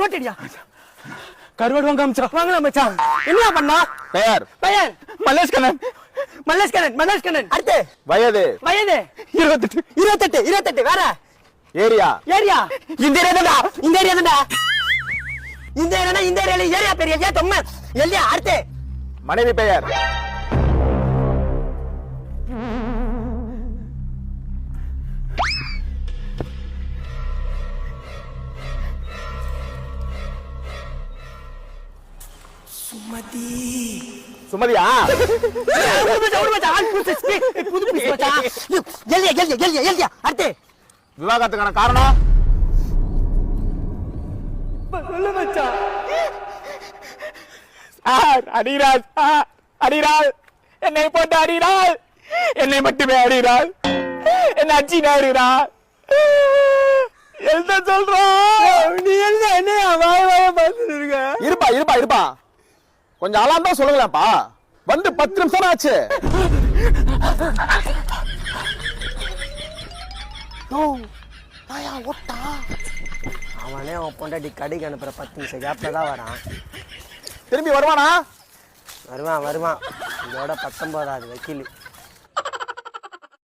நோட்டடியா கருவாடு வாங்க மச்சான். என்ன பண்ணா? பெயர் பெயர் மல்லேஷ்கண்ணன். மல்லேஷ்கண்ணன். அடுத்து வயது 28. வேற ஏரியா இந்த ஏரியால ஏரியா பெரிய ஏரியா தொம்ம எல்லையா. அடுத்து மனைவி பெயர் சுமதியா? அடுத்து விவாகரத்துக்கான காரணம் அடிராள் என்னை போட்டு அடிராள், என்னை மட்டுமே அடிராள், என்ன அச்சி நேருறாள். என்ன சொல்றான்? நீ என்ன வாய பார்த்துட்டு இருக்க? இருப்பா கொஞ்சம் அலாம் தான் சொல்லுங்களேன்ப்பா. வந்து 10 நிமிஷம் ஆச்சு. அவனே அவன் பொண்டாட்டி கடைக்கு அனுப்புற 10 நிமிஷம் கேப்ல தான் வரான். திரும்பி வருவானா? வருவான். இதோட 19வது வக்கீல்.